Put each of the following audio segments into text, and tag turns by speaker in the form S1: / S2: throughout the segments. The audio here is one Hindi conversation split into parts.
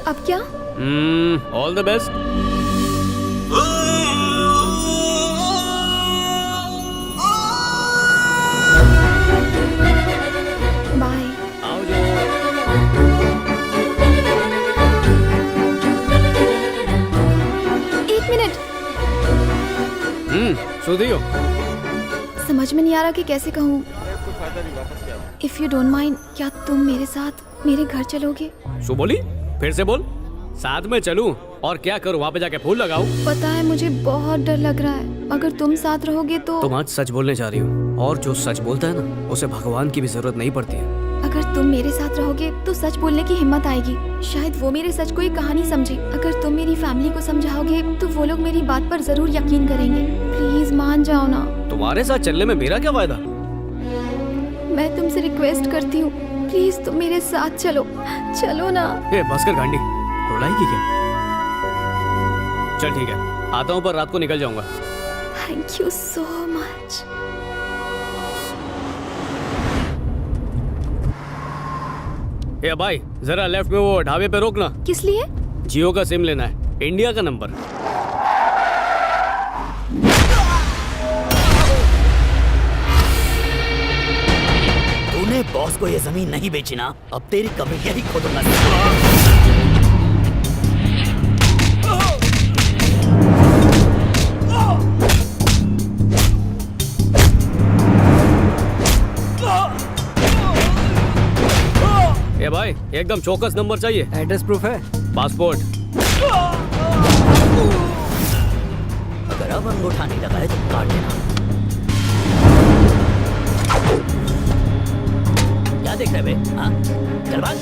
S1: अब क्या?
S2: All the best.
S1: बाय।
S2: आओ जाओ।
S1: एक मिनट,
S2: सुधी हो?
S1: समझ में नहीं आ रहा कि कैसे कहूँ। इफ यू डोंट माइंड, क्या तुम मेरे साथ मेरे घर चलोगे?
S2: शो बोली? फिर से बोल। साथ में चलूं और क्या करूं? वहाँ पे जाके फूल लगाऊं?
S1: पता है मुझे बहुत डर लग रहा है। अगर तुम साथ रहोगे तो
S2: तुम आज सच बोलने जा रही हो, और जो सच बोलता है ना, उसे भगवान की भी जरूरत नहीं पड़ती है।
S1: अगर तुम मेरे साथ रहोगे तो सच बोलने की हिम्मत आएगी। शायद वो मेरे सच को एक कहानी समझे। अगर तुम मेरी फैमिली को समझाओगे तो वो लोग मेरी बात पर जरूर यकीन करेंगे। प्लीज मान जाओ ना।
S2: तुम्हारे साथ चलने में मेरा क्या फायदा?
S1: मैं तुमसे रिक्वेस्ट करती हूँ, प्लीज तुम मेरे साथ चलो। चलो ना।
S2: ए भास्कर गांडी, रुलाएगी क्या? चल ठीक है, आता हूँ, पर रात को निकल जाऊंगा।
S1: Thank you so much.
S2: ए भाई, जरा लेफ्ट में वो ढाबे पे रोकना।
S1: किस लिए?
S2: जियो का सिम लेना है, इंडिया का नंबर।
S3: तूने बॉस को ये जमीन नहीं बेची ना, अब तेरी कब्र यही खोदूंगा।
S2: ए भाई, एकदम चौकस नंबर चाहिए।
S4: एड्रेस प्रूफ है?
S2: पासपोर्ट।
S3: अगर अब अंगूठा नहीं लगा है तो काट देना। क्या देख रहे बे? हाँ, चल भाग।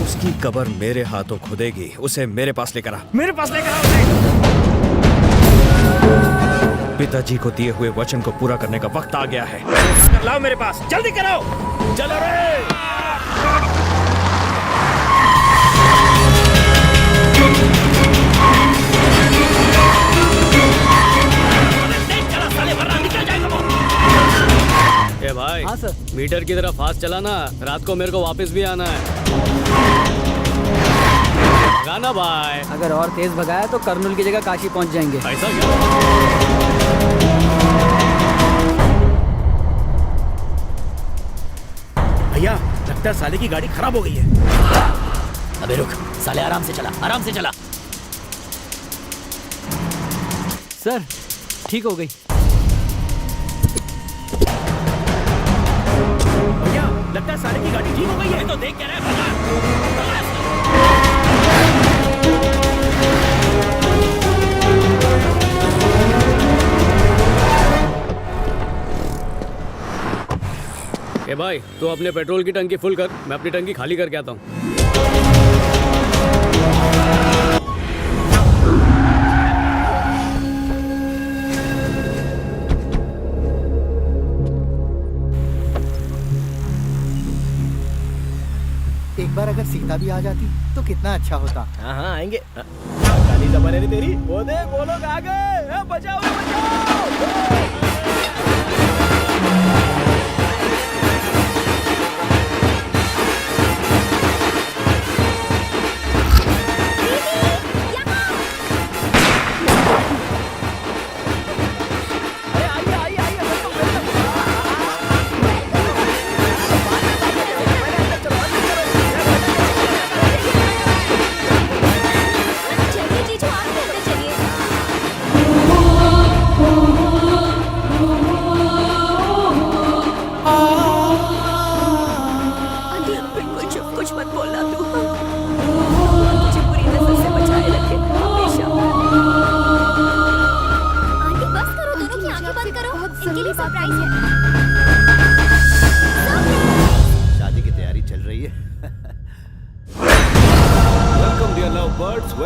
S5: उसकी कब्र मेरे हाथों खुदेगी। उसे मेरे पास लेकर आ।
S3: मेरे पास लेकर आओ उसे।
S5: पिताजी को दिए हुए वचन को पूरा करने का वक्त आ गया है।
S3: लाओ मेरे पास, जल्दी कराओ। चलो रे।
S2: ए भाई,
S4: हाँ सर।
S2: मीटर की तरह फास्ट चलाना, रात को मेरे को वापस भी आना है। गाना भाई।
S4: अगर और तेज भगाया तो कर्नूल की जगह काशी पहुंच जाएंगे।
S2: ऐसा क्या?
S3: भैया, लगता है साले की गाड़ी खराब हो गई है। अबे रुक, साले आराम से चला, आराम से चला।
S4: सर, ठीक हो गई।
S3: भैया, लगता है साले की गाड़ी ठीक हो गई है। तो देख क्या रहा है?
S2: ए भाई, तू अपने पेट्रोल की टंकी फुल कर, मैं अपनी टंकी खाली करके आता हूँ।
S6: एक बार अगर सीता भी आ जाती तो कितना अच्छा होता।
S3: हाँ हाँ आएंगे। काली जबान है तेरी। वो देख, वो लोग आ गए। बचाओ बचाओ।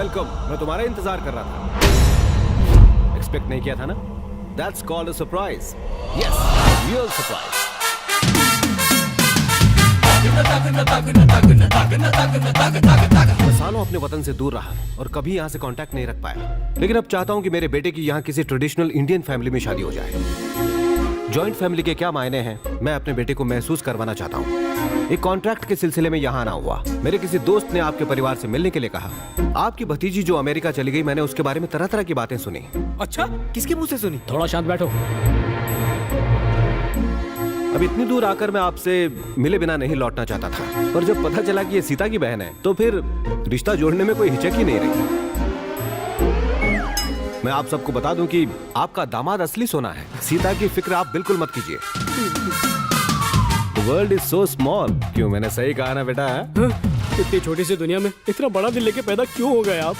S3: वेलकम। मैं तुम्हारा इंतजार कर रहा था। एक्सपेक्ट नहीं किया था ना? That's called a surprise. Yes, real surprise. मैं सालों अपने वतन से दूर रहा और कभी यहाँ से कांटेक्ट नहीं रख पाया, लेकिन अब चाहता हूँ कि मेरे बेटे की यहाँ किसी ट्रेडिशनल इंडियन फैमिली में शादी हो जाए। जॉइंट फैमिली के क्या मायने हैं, मैं अपने बेटे को महसूस करवाना चाहता हूँ। एक कॉन्ट्रैक्ट के सिलसिले में यहाँ आना हुआ। मेरे किसी दोस्त ने आपके परिवार से मिलने के लिए कहा। आपकी भतीजी जो अमेरिका चली गई, मैंने उसके बारे में तरह तरह की बातें सुनी।
S6: अच्छा, किसके मुंह से सुनी?
S2: थोड़ा शांत बैठो।
S3: अब इतनी दूर आकर मैं आपसे मिले बिना नहीं लौटना चाहता था, पर जब पता चला कि ये सीता की बहन है तो फिर रिश्ता जोड़ने में कोई हिचक ही नहीं रही। मैं आप सबको बता दूं कि आपका दामाद असली सोना है। सीता की फिक्र आप बिल्कुल मत कीजिए। The world is so small। क्यों, मैंने सही कहा ना बेटा?
S2: इतनी छोटी सी दुनिया में इतना बड़ा दिल लेके पैदा क्यों हो गए आप?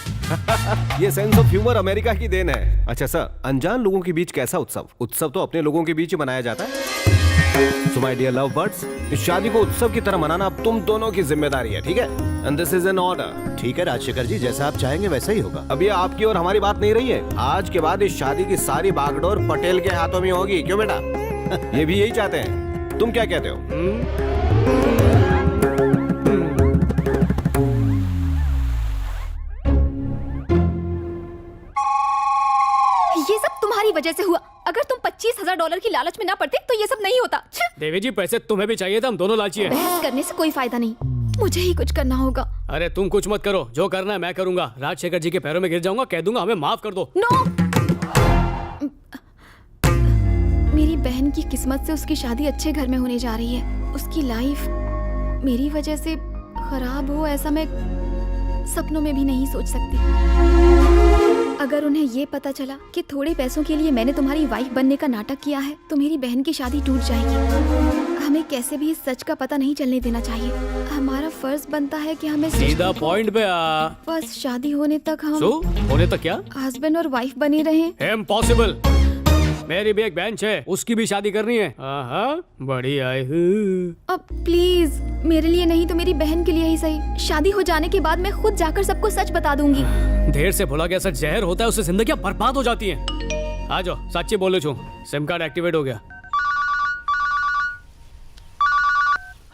S3: ये सेंस ऑफ ह्यूमर अमेरिका की देन है। अच्छा सर, अनजान लोगों के बीच कैसा उत्सव? उत्सव तो अपने लोगों के बीच ही मनाया जाता है। So my dear love birds, इस शादी को उत्सव की तरह मनाना अब तुम दोनों की जिम्मेदारी है, ठीक है? And this is an order।
S5: ठीक है राजशेखर जी, जैसा आप चाहेंगे वैसा ही होगा।
S3: अब ये आपकी और हमारी बात नहीं रही है। आज के बाद इस शादी की सारी बागडोर पटेल के हाथों में होगी। क्यों बेटा? ये भी यही चाहते हैं। तुम क्या कहते हो?
S1: ये सब तुम्हारी वजह से हुआ। अगर तुम $25,000 की लालच में ना पड़ते तो ये सब नहीं होता।
S2: देवी जी, पैसे तुम्हें भी चाहिए थे, हम दोनों लालची हैं।
S1: बहस करने से कोई फायदा नहीं, मुझे ही कुछ करना होगा।
S2: अरे तुम कुछ मत करो, जो करना है मैं करूंगा। राजशेखर जी के पैरों में गिर जाऊंगा, कह दूंगा हमें माफ कर दो।
S1: नो, मेरी बहन की किस्मत से उसकी शादी अच्छे घर में होने जा रही है। उसकी लाइफ मेरी वजह से खराब हो, ऐसा मैं सपनों में भी नहीं सोच सकती। अगर उन्हें ये पता चला कि थोड़े पैसों के लिए मैंने तुम्हारी वाइफ बनने का नाटक किया है तो मेरी बहन की शादी टूट जाएगी। हमें कैसे भी इस सच का पता नहीं चलने देना चाहिए। हमारा फर्ज बनता है कि हमें
S2: सीधा पॉइंट पे आ।
S1: बस शादी होने तक हम
S2: होने तक क्या?
S1: हस्बैंड और वाइफ बने रहें।
S2: इम्पॉसिबल। मेरी भी एक बहन है, उसकी भी शादी करनी है। बड़ी आई हूँ।
S1: अब प्लीज, मेरे लिए नहीं तो मेरी बहन के लिए ही सही। शादी हो जाने के बाद मैं खुद जाकर सबको सच बता दूंगी।
S2: देर से भुला गया सच जहर होता है, उससे जिंदगियां बर्बाद हो जाती हैं। आ जाओ, सच्ची बोलो छू, सिम कार्ड एक्टिवेट हो गया।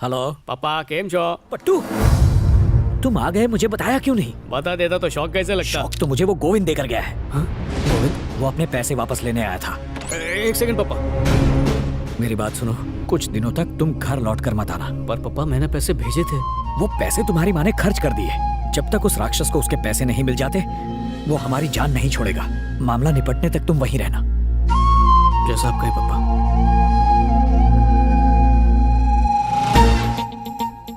S7: हेलो
S2: पापा, केम छो?
S7: पट्टू, तुम आ गए, मुझे बताया क्यों नहीं?
S2: बता देता तो शौक कैसे लगता?
S7: शौक तो मुझे वो गोविंद देकर गया है। गोविंद, वो अपने पैसे वापस लेने आया था।
S2: एक सेकंड पापा,
S7: मेरी बात सुनो, कुछ दिनों तक तुम घर लौट कर मत आना।
S2: पर पापा मैंने पैसे भेजे थे।
S7: वो पैसे तुम्हारी माँ ने खर्च कर दिए। जब तक उस राक्षस को उसके पैसे नहीं मिल जाते वो हमारी जान नहीं छोड़ेगा। मामला निपटने तक तुम वहीं रहना।
S2: जैसा आप कहे पापा।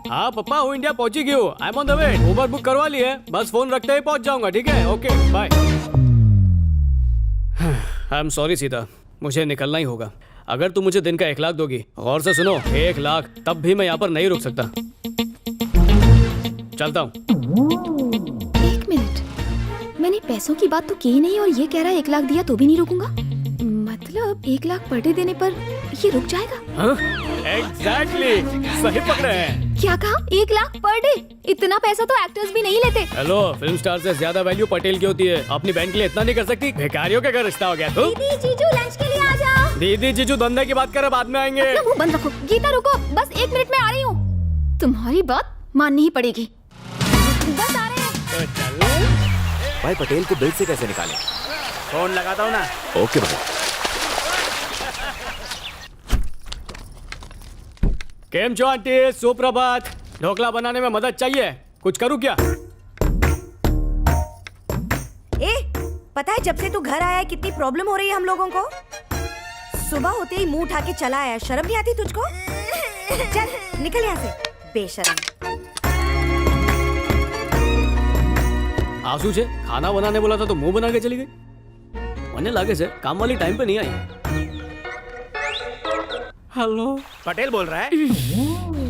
S2: हाँ पापा, हूँ इंडिया पहुंची गई हूँ। I am on the way. Uber book करवा ली है, बस फोन रखते ही पहुंच जाऊंगा। ठीक है, okay bye. I am sorry Sita, मुझे निकलना ही होगा। अगर तुम मुझे दिन का 1 लाख दोगी, गौर से सुनो, 1 लाख, तब भी मैं यहाँ पर नहीं रुक सकता। चलता हूँ।
S1: 1 मिनट, मैंने पैसों की बात तो की ही नहीं और ये कह रहा है 1 लाख दिया तो भी नहीं रुकूंगा। मतलब 1 लाख पर डे देने पर ये रुक जाएगा?
S2: एग्जैक्टली, सही पकड़े हैं।
S1: क्या कहा? 1 लाख पर डे? इतना पैसा तो एक्टर्स भी नहीं लेते।
S2: हेलो, फिल्म स्टार से ज्यादा वैल्यू पटेल की होती है। अपनी बहन के लिए इतना नहीं कर सकती? भिखारियों के घर रिश्ता हो गया तो?
S1: दीदी जीजू लंच के लिए आ जाओ।
S2: दीदी जीजू धंधे की बात करे, बाद में आएंगे।
S1: अपना मुंह बंद रखो। गीता रुको, बस 1 मिनट में आ रही हूँ। तुम्हारी बात माननी ही पड़ेगी। बस आ रहे हैं।
S2: तो चल।
S3: भाई पटेल को बिल से कैसे निकाले?
S2: फोन लगाता हूँ ना।
S3: ओके भाई।
S2: केम छो आंटी? सुप्रभात। ढोकला बनाने में मदद चाहिए? कुछ करूँ क्या?
S8: पता है जब से तू घर आया है कितनी प्रॉब्लम हो रही है हम लोगों को। सुबह होते ही मुंह उठा के चला आया, शर्म नहीं आती तुझको? चल निकल यहाँ से, बेशरम।
S2: आंसू से खाना बनाने बोला था तो मुंह बना के चली गई। मने लागे से काम वाली टाइम पे नहीं आई। हेलो,
S3: पटेल बोल रहा है।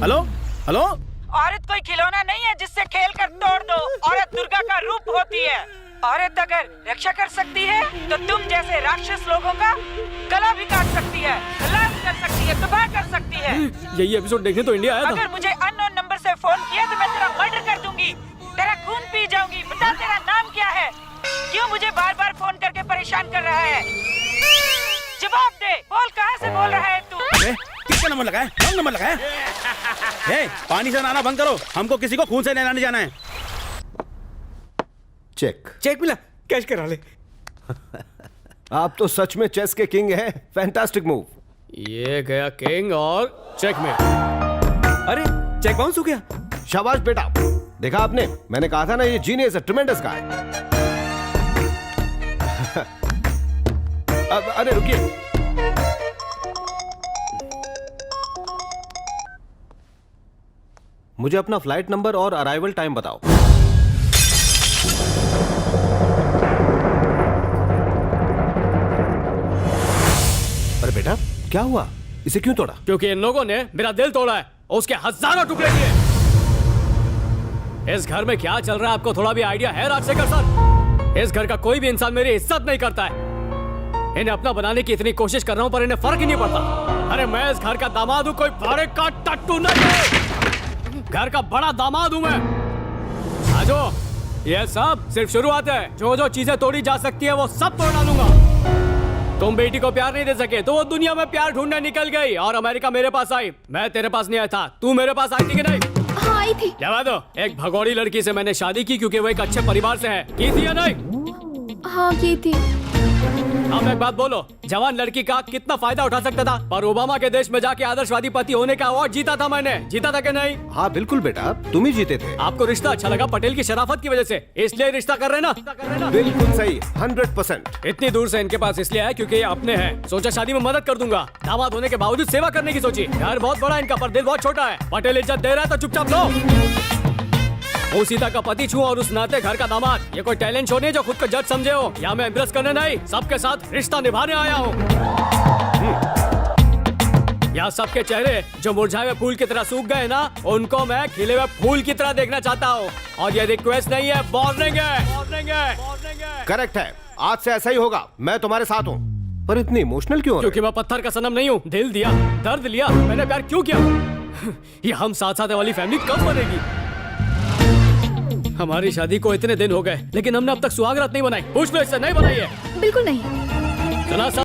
S3: Hello hello.
S9: औरत कोई खिलौना नहीं है जिससे खेल कर तोड़ दो। औरत दुर्गा का रूप होती है। औरत अगर रक्षा कर सकती है तो तुम जैसे राक्षस लोगों का गला भी काट सकती है, हलाल कर सकती है, तबाह कर सकती है।
S2: यही एपिसोड देखने तो इंडिया आया था।
S9: अगर मुझे अननोन नंबर से फोन किया तो मैं तेरा मर्डर कर दूंगी। तेरा खून पी जाऊंगी। बता तेरा नाम क्या है? क्यों मुझे बार बार फोन करके परेशान कर रहा है? जवाब दे, बोल कहाँ से बोल रहा है तू?
S10: किसका नंबर लगा है? कौन नंबर लगा है? ए, पानी से नहाना बंद करो, हमको किसी को खून से नहलाने जाना है।
S3: चेक।
S10: चेक मिला, कैश करा ले।
S3: आप तो सच में चेस के किंग हैं। Fantastic move.
S2: ये गया किंग और चेक में।
S10: अरे चेक बाउंस हो गया।
S3: शाबाश बेटा, देखा आपने, मैंने कहा था ना ये जीनियस है, ट्रेमेंडस गाय। अब अरे रुकिए, मुझे अपना फ्लाइट नंबर और अराइवल टाइम बताओ। अरे बेटा क्या हुआ, इसे क्यों तोड़ा?
S2: क्योंकि इन लोगों ने मेरा दिल तोड़ा है और उसके हजारों टुकड़े किए। इस घर में क्या चल रहा है आपको थोड़ा भी आइडिया है राजशेखर सर? इस घर का कोई भी इंसान मेरी इज्जत नहीं करता है। इन्हें अपना बनाने की इतनी कोशिश कर रहा हूं पर इन्हें फर्क ही नहीं पड़ता। अरे मैं इस घर का दामाद हूं, कोई भाड़े का टट्टू नहीं। घर का बड़ा दामाद हूं मैं। आजो, ये सब सिर्फ शुरुआत है। जो जो चीजें तोड़ी जा सकती है वो सब तोड़ डालूंगा। तुम बेटी को प्यार नहीं दे सके तो वो दुनिया में प्यार ढूंढने निकल गई और अमेरिका मेरे पास आई। मैं तेरे पास नहीं आया था, तू मेरे पास आई थी कि नहीं?
S1: हाँ आई थी।
S2: जवा दो, एक भगोड़ी लड़की से मैंने शादी की क्योंकि वो एक अच्छे परिवार से है। की थी या नहीं?
S1: हाँ की थी।
S2: अब एक बात बोलो, जवान लड़की का कितना फायदा उठा सकता था, पर ओबामा के देश में जाके आदर्शवादी पति होने का अवार्ड जीता था मैंने। जीता था कि नहीं?
S3: हाँ बिल्कुल बेटा, तुम ही जीते थे।
S2: आपको रिश्ता अच्छा लगा पटेल की शराफत की वजह से, इसलिए रिश्ता कर रहे ना?
S3: बिल्कुल सही, 100%।
S2: इतनी दूर से इनके पास इसलिए है क्योंकि ये अपने हैं। सोचा शादी में मदद कर दूंगा। दामाद होने के बावजूद सेवा करने की सोची। घर बहुत बड़ा इनका पर दिल बहुत छोटा है। पटेल इज्जत दे रहा है तो चुपचाप लो। वो सीता का पति छू और उस नाते घर का दामाद। ये कोई टैलेंट शो नहीं जो खुद को जज समझे हो। या मैं इम्प्रेस करने नहीं, सबके साथ रिश्ता निभाने आया हूँ। यहाँ सबके चेहरे जो मुरझाए हुए फूल की तरह सूख गए ना, उनको मैं खिले हुए फूल की तरह देखना चाहता हूँ। और ये रिक्वेस्ट नहीं है, वार्निंग है।
S3: करेक्ट है, आज से ऐसा ही होगा। मैं तुम्हारे साथ हूँ। पर इतनी इमोशनल क्यों हो रहे?
S2: क्योंकि मैं पत्थर का सनम नहीं हूँ। दिल दिया, दर्द लिया, मैंने प्यार क्यों किया? ये हम साथ साथ वाली फैमिली कब बनेगी? हमारी शादी को इतने दिन हो गए लेकिन हमने अब तक सुहागरात नहीं बनाई। पूछ लो इससे, नहीं बनाई है?
S1: बिल्कुल नहीं।
S2: सुना सब?